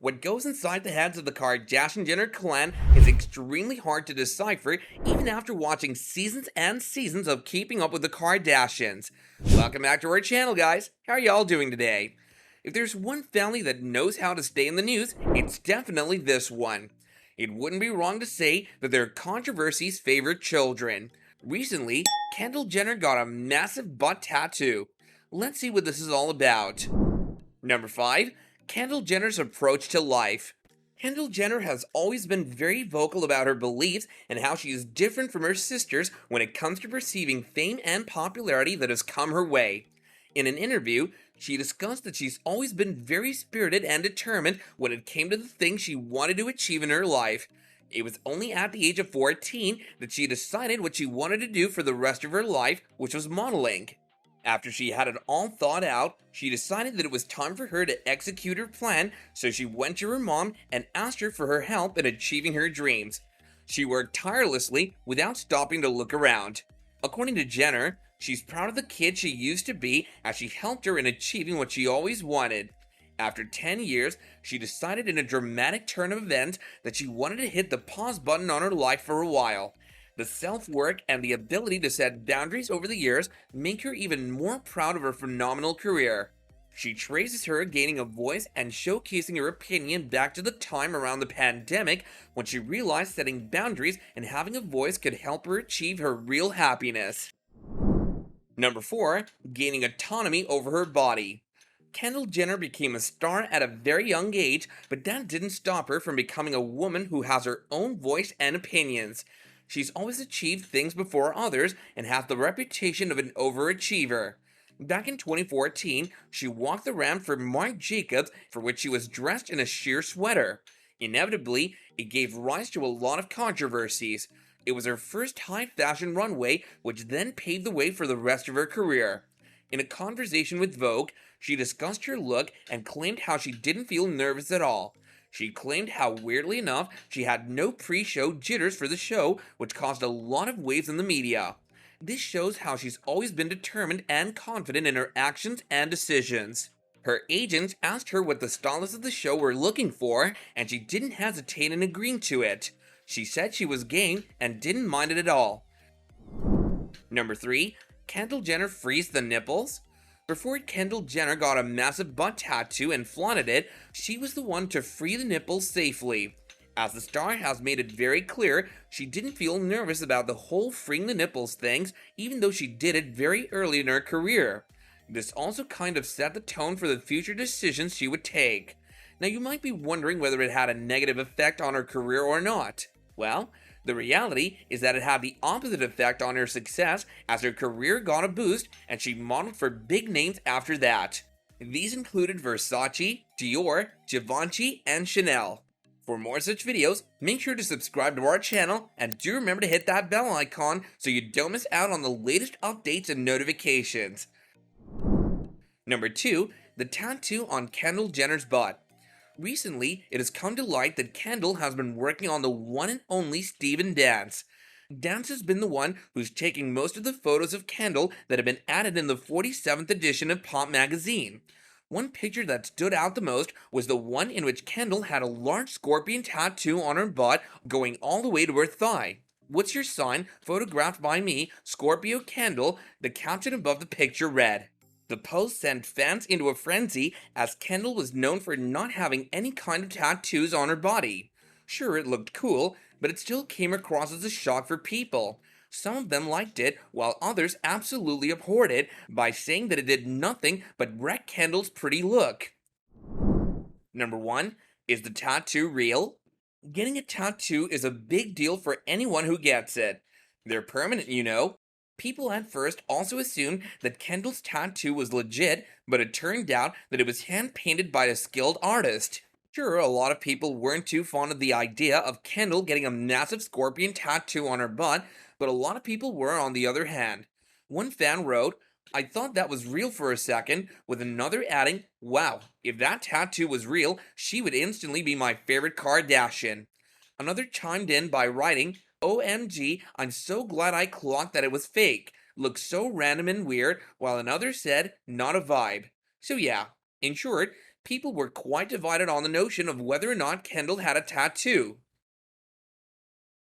What goes inside the heads of the Kardashian Jenner clan is extremely hard to decipher even after watching seasons and seasons of Keeping Up with the Kardashians. Welcome back to our channel, guys. How are y'all doing today? If there's one family that knows how to stay in the news, it's definitely this one. It wouldn't be wrong to say that they're controversy's favorite children. Recently, Kendall Jenner got a massive butt tattoo. Let's see what this is all about. Number 5. Kendall Jenner's approach to life. Kendall Jenner has always been very vocal about her beliefs and how she is different from her sisters when it comes to perceiving fame and popularity that has come her way. In an interview, she discussed that she's always been very spirited and determined when it came to the things she wanted to achieve in her life. It was only at the age of 14 that she decided what she wanted to do for the rest of her life, which was modeling. After she had it all thought out, she decided that it was time for her to execute her plan, so she went to her mom and asked her for her help in achieving her dreams. She worked tirelessly without stopping to look around. According to Jenner, she's proud of the kid she used to be as she helped her in achieving what she always wanted. After 10 years, she decided in a dramatic turn of events that she wanted to hit the pause button on her life for a while. The self-work and the ability to set boundaries over the years make her even more proud of her phenomenal career. She traces her gaining a voice and showcasing her opinion back to the time around the pandemic when she realized setting boundaries and having a voice could help her achieve her real happiness. Number 4. Gaining autonomy over her body. Kendall Jenner became a star at a very young age, but that didn't stop her from becoming a woman who has her own voice and opinions. She's always achieved things before others and has the reputation of an overachiever. Back in 2014, she walked the ramp for Marc Jacobs, for which she was dressed in a sheer sweater. Inevitably, it gave rise to a lot of controversies. It was her first high fashion runway, which then paved the way for the rest of her career. In a conversation with Vogue, she discussed her look and claimed how she didn't feel nervous at all. She claimed how, weirdly enough, she had no pre-show jitters for the show, which caused a lot of waves in the media. This shows how she's always been determined and confident in her actions and decisions. Her agents asked her what the stylists of the show were looking for, and she didn't hesitate in agreeing to it. She said she was game and didn't mind it at all. Number 3. Kendall Jenner frees the nipples. Before Kendall Jenner got a massive butt tattoo and flaunted it, she was the one to free the nipples safely. As the star has made it very clear, she didn't feel nervous about the whole freeing the nipples things, even though she did it very early in her career. This also kind of set the tone for the future decisions she would take. Now you might be wondering whether it had a negative effect on her career or not. Well, the reality is that it had the opposite effect on her success as her career got a boost and she modeled for big names after that. These included Versace, Dior, Givenchy, and Chanel. For more such videos, make sure to subscribe to our channel and do remember to hit that bell icon so you don't miss out on the latest updates and notifications. Number 2. The tattoo on Kendall Jenner's butt. Recently, it has come to light that Kendall has been working on the one and only Steven Dance. Dance has been the one who's taking most of the photos of Kendall that have been added in the 47th edition of Pop magazine. One picture that stood out the most was the one in which Kendall had a large scorpion tattoo on her butt going all the way to her thigh. "What's your sign? Photographed by me, Scorpio Kendall," the caption above the picture read. The post sent fans into a frenzy as Kendall was known for not having any kind of tattoos on her body. Sure, it looked cool, but it still came across as a shock for people. Some of them liked it, while others absolutely abhorred it by saying that it did nothing but wreck Kendall's pretty look. Number 1. Is the tattoo real? Getting a tattoo is a big deal for anyone who gets it. They're permanent, you know. People at first also assumed that Kendall's tattoo was legit, but it turned out that it was hand-painted by a skilled artist. Sure, a lot of people weren't too fond of the idea of Kendall getting a massive scorpion tattoo on her butt, but a lot of people were on the other hand. One fan wrote, "I thought that was real for a second," with another adding, "Wow, if that tattoo was real, she would instantly be my favorite Kardashian." Another chimed in by writing, "OMG, I'm so glad I clocked that it was fake. Looks so random and weird," while another said, "Not a vibe." So yeah, in short, people were quite divided on the notion of whether or not Kendall had a tattoo.